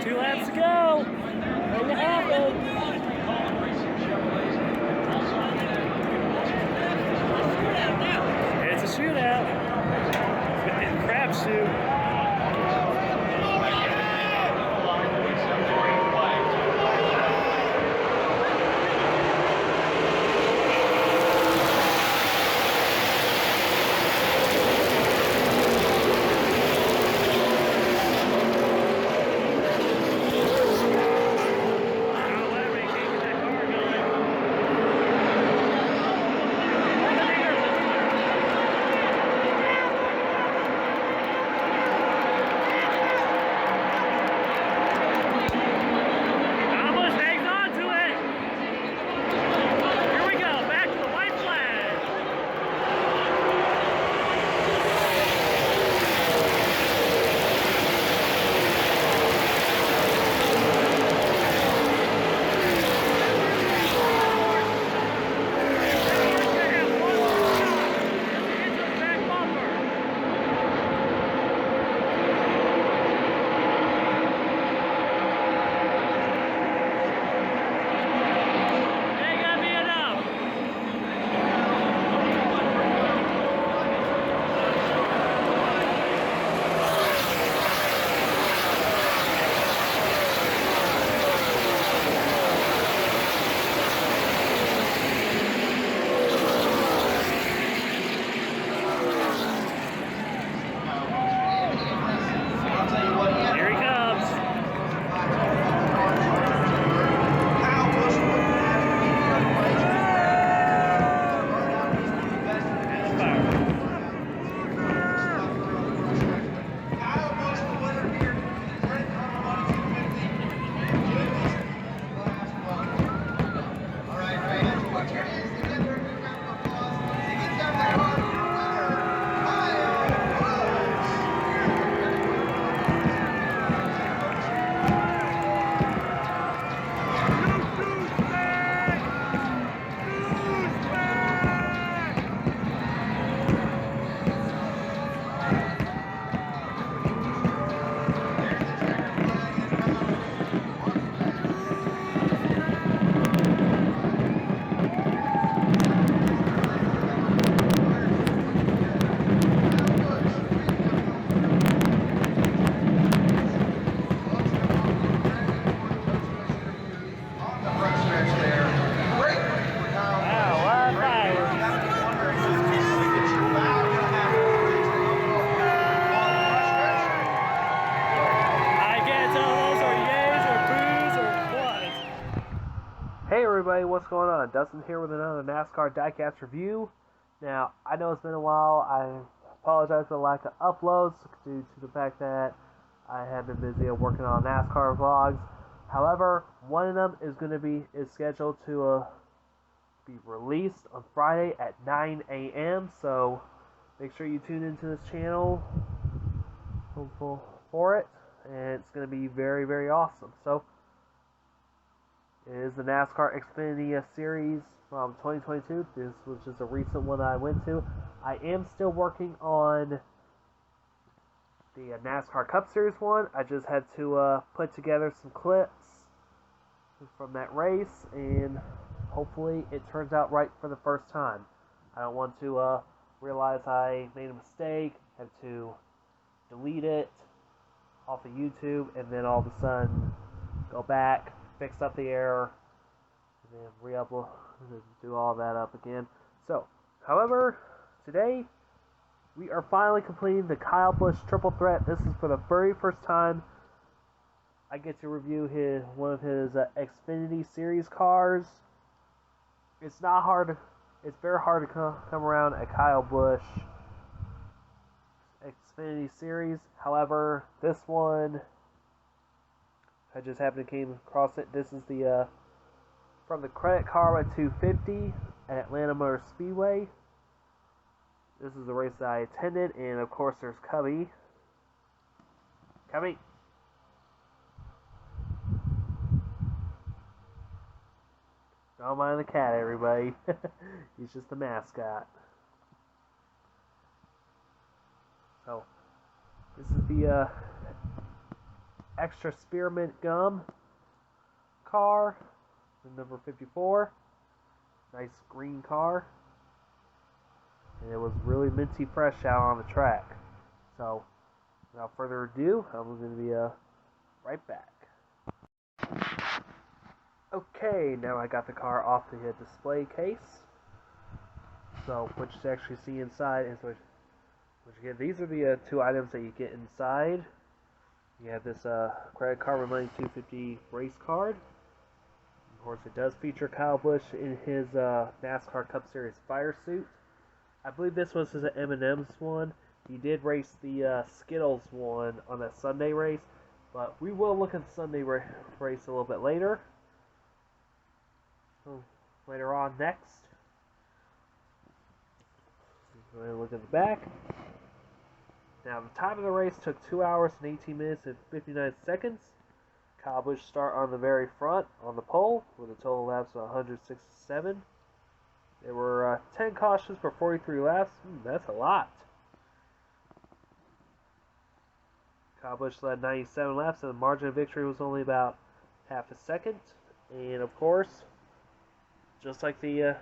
2 laps to go. Make it happen. It's a shootout. Crapshoot. Everybody, what's going on? Dustin here with another NASCAR Diecast review. Now, I know it's been a while. I apologize for the lack of uploads due to the fact that I have been busy working on NASCAR vlogs. However, one of them is scheduled to be released on Friday at 9 a.m. So make sure you tune into this channel for it, and it's going to be very, very awesome. So it is the NASCAR Xfinity Series from 2022. This was just a recent one that I went to. I am still working on the NASCAR Cup Series one. I just had to put together some clips from that race, and hopefully it turns out right for the first time. I don't want to realize I made a mistake, have to delete it off of YouTube, and then all of a sudden go back, fix up the error, and then re-upload, do all that up again. So, however, today we are finally completing the Kyle Busch Triple Threat. This is for the very first time I get to review one of his Xfinity Series cars. It's very hard to come around a Kyle Busch Xfinity Series. However, this one, I just happened to came across it. This is the from the Credit Karma 250 at Atlanta Motor Speedway. This is the race that I attended, and of course there's Cubby. Don't mind the cat, everybody. He's just a mascot. So, this is the extra spearmint gum car, the number 54. Nice green car. And it was really minty fresh out on the track. So, without further ado, I'm going to be right back. Okay, now I got the car off the display case. So, what you actually see inside is what you get. These are the two items that you get inside. You have this credit card with money 250 race card. Of course, it does feature Kyle Busch in his NASCAR Cup Series firesuit. I believe this was his M&M's one. He did race the Skittles one on that Sunday race, but we will look at the Sunday race a little bit later. So, later on next. Go ahead and look at the back. Now, the time of the race took 2 hours and 18 minutes and 59 seconds. Kyle Busch start on the very front on the pole with a total laps of 167. There were 10 cautions for 43 laps. That's a lot. Kyle Busch led 97 laps, and the margin of victory was only about half a second. And of course, just like the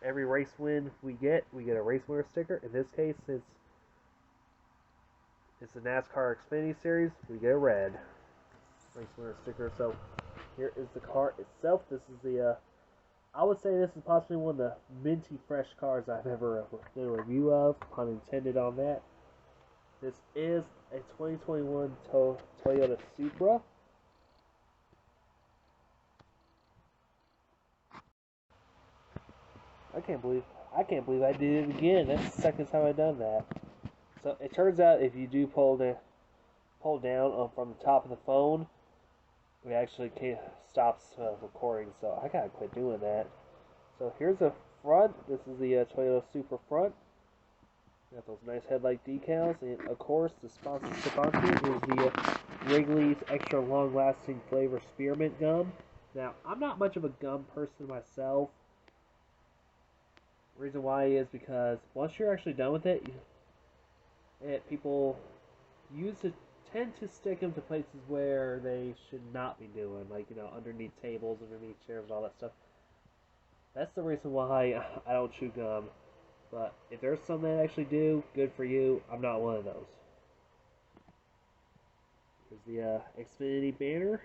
every race win we get a race winner sticker. In this case, it's the NASCAR Xfinity Series. We get a red race winner sticker. So here is the car itself. This is the I would say this is possibly one of the minty fresh cars I've ever done a review of. Pun intended on that. This is a 2021 Toyota Supra. I can't believe I did it again. That's the second time I've done that. So it turns out if you do pull down from the top of the phone, it actually stops recording. So I gotta quit doing that. So here's the front. This is the Toyota Supra front. Got those nice headlight decals, and of course the sponsorship on here is the Wrigley's extra long-lasting flavor spearmint gum. Now I'm not much of a gum person myself. The reason why is because once you're actually done with it, people tend to stick them to places where they should not be doing, like underneath tables, underneath chairs, all that stuff. That's the reason why I don't chew gum. But if there's some that actually do, good for you. I'm not one of those. Here's the Xfinity banner.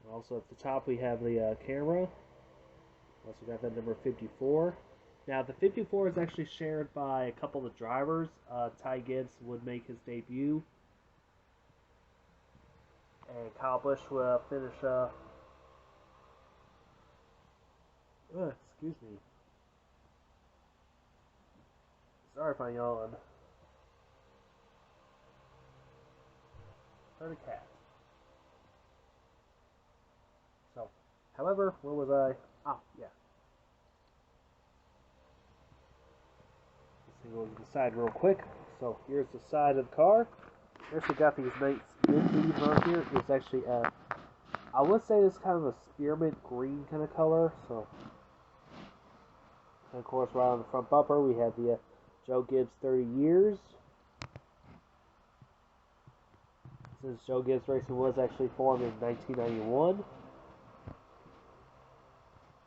And also at the top we have the camera. Also got that number 54. Now the 54 is actually shared by a couple of drivers. Ty Gibbs would make his debut. And Kyle Busch will finish excuse me. Sorry if I yawn. Heard a cat. So, however, where was I? Ah, yeah. Let's go to the side real quick. So, here's the side of the car. Actually got these nice mint leaves on here. It's actually I would say it's kind of a spearmint green kind of color. So, and of course, right on the front bumper, we have the Joe Gibbs 30 years. Since Joe Gibbs Racing was actually formed in 1991.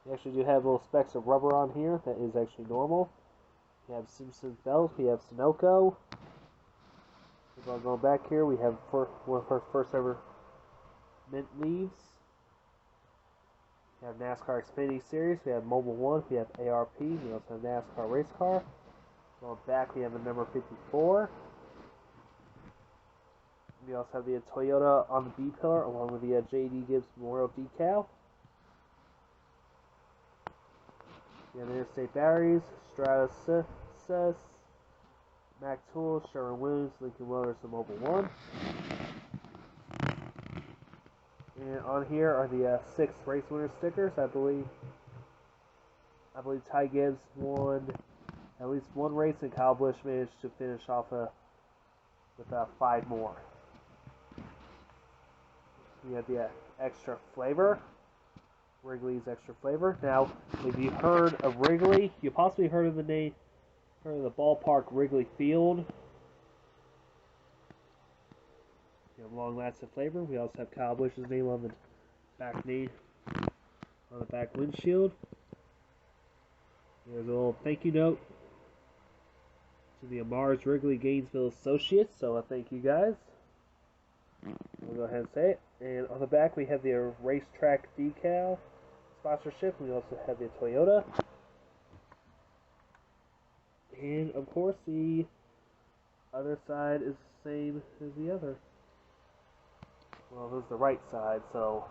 We actually do have little specks of rubber on here. That is actually normal. We have Simpson belts. We have Sunoco. If I go back here, we have one of our first ever mint leaves. We have NASCAR Xfinity Series. We have Mobile One. We have ARP. We also have NASCAR Race Car. Going back, we have the number 54. We also have the Toyota on the B pillar, along with the J.D. Gibbs Memorial decal. We have Interstate Batteries, Stratasys, Mac Tools, Sherwin-Williams, Lincoln Motors, and Mobile One. And on here are the 6 race winner stickers. I believe Ty Gibbs won at least one race, and Kyle Busch managed to finish off with 5 more. We have the extra flavor, Wrigley's extra flavor. Now, if you've heard of Wrigley, you possibly heard of the ballpark Wrigley Field. You have long-lasting flavor. We also have Kyle Busch's name on the back windshield. There's a little thank you note to the Mars Wrigley Gainesville Associates. So I thank you guys. We'll go ahead and say it. And on the back we have the racetrack decal sponsorship. We also have the Toyota. And of course the other side is the same as the other. Well, this is the right side, so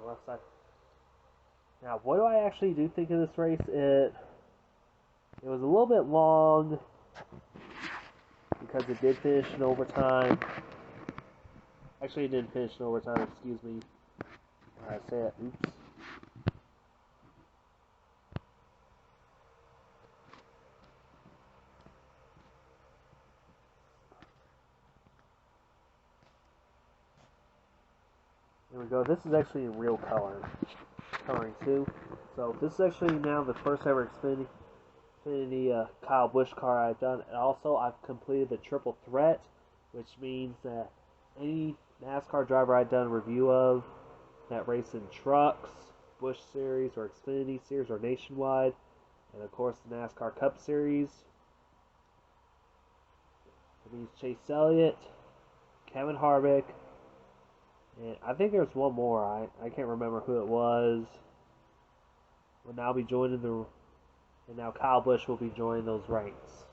the left side. Now, what do I actually do think of this race? It was a little bit long because it did finish in overtime. Actually, it didn't finish in overtime, excuse me. I say it, oops. There we go. This is actually in real coloring too. So this is actually now the first ever Xfinity Kyle Busch car I've done. And also I've completed the triple threat, which means that any NASCAR driver I've done a review of that race in trucks, Busch Series or Xfinity Series or Nationwide, and of course the NASCAR Cup Series. It means Chase Elliott, Kevin Harvick, and I think there's one more. I can't remember who it was. Will now be joining and now Kyle Busch will be joining those ranks.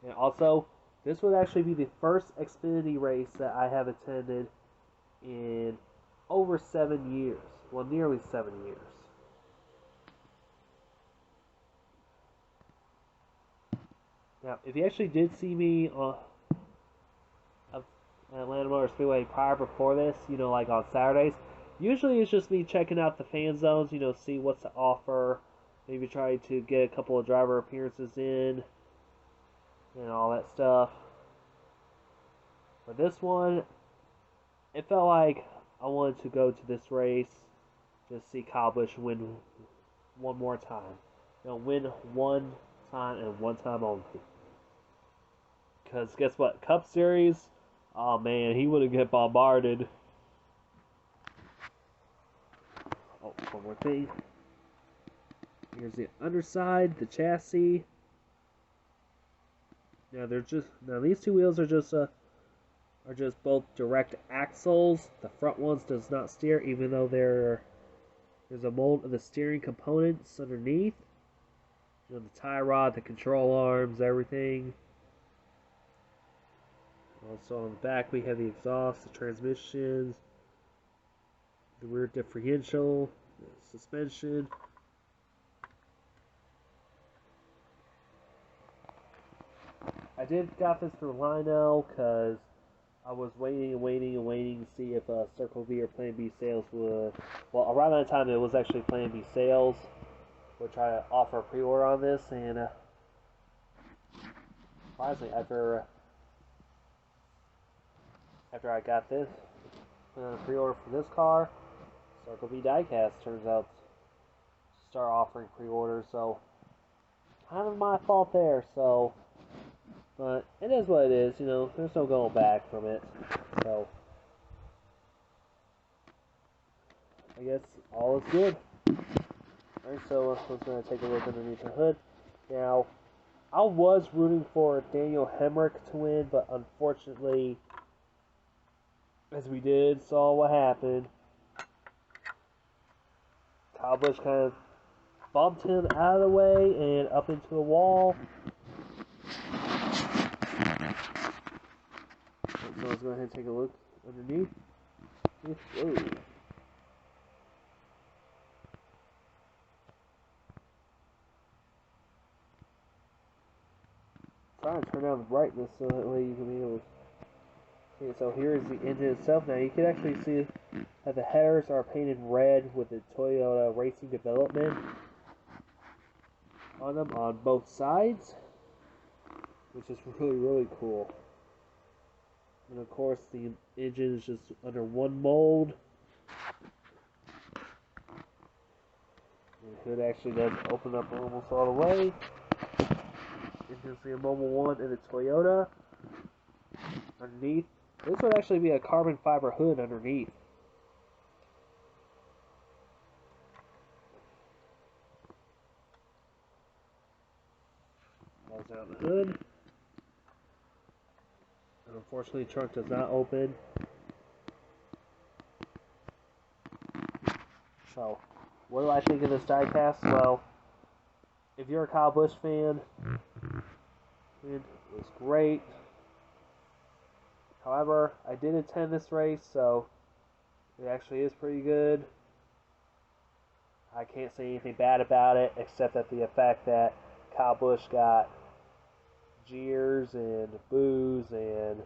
And also, this would actually be the first Xfinity race that I have attended in over 7 years. Well, nearly 7 years. Now, if you actually did see me Atlanta Motor Speedway before this, like on Saturdays, usually it's just me checking out the fan zones, see what's to offer, maybe try to get a couple of driver appearances in, and all that stuff. But this one, it felt like I wanted to go to this race, just see Kyle Busch win one more time. Win one time and one time only. Because guess what? Cup Series, oh man, he would have get bombarded. Oh, one more thing. Here's the underside, the chassis. Now these two wheels are just both direct axles. The front ones does not steer, even though there's a mold of the steering components underneath. The tie rod, the control arms, everything. Also on the back we have the exhaust, the transmissions, the rear differential, the suspension. I got this through Lino because I was waiting to see if Circle V or Plan B sales would. Well, around that time it was actually Plan B sales would try to offer a pre-order on this, and surprisingly, after I got this pre-order for this car, Circle V Diecast turns out to start offering pre-orders, so kind of my fault there. So, but it is what it is, there's no going back from it. So, I guess all is good. Alright, so I was going to take a look underneath the hood. Now, I was rooting for Daniel Hemrick to win, but unfortunately, as we saw what happened, Kyle Busch kind of bumped him out of the way and up into a wall. So let's go ahead and take a look underneath. Whoa. Trying to turn down the brightness so that way you can be able to see it. So here is the engine itself. Now you can actually see that the headers are painted red with the Toyota Racing Development on them on both sides, which is really cool. And of course the engine is just under one mold. The hood actually does open up almost all the way. You can see a Mobile 1 and a Toyota. underneath. This would actually be a carbon fiber hood underneath. Close out the hood. And unfortunately, the trunk does not open. So, what do I think of this diecast? Well, if you're a Kyle Busch fan, it was great. However, I did attend this race, so it actually is pretty good. I can't say anything bad about it, except that the fact that Kyle Busch got jeers and boos and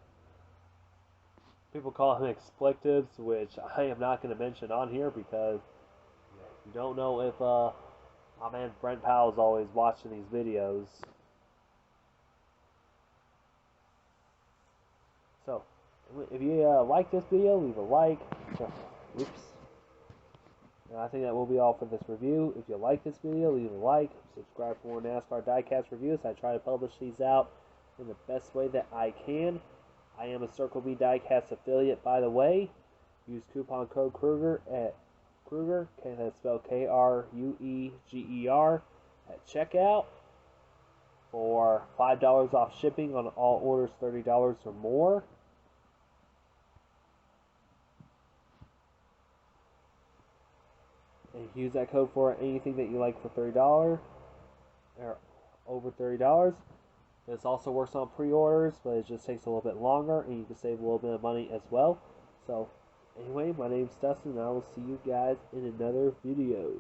people call him expletives, which I am not going to mention on here because you don't know if my man Brent Powell is always watching these videos. So, if you like this video, leave a like. Oops. And I think that will be all for this review. If you like this video, leave a like. Subscribe for more NASCAR Diecast reviews. I try to publish these out in the best way that I can. I am a Circle B Diecast affiliate, by the way. Use coupon code Kruger at Kruger, that's spelled Krueger, at checkout for $5 off shipping on all orders $30 or more. And use that code for anything that you like for $30 or over $30. This also works on pre-orders, but it just takes a little bit longer, and you can save a little bit of money as well. So, anyway, my name's Dustin, and I will see you guys in another video.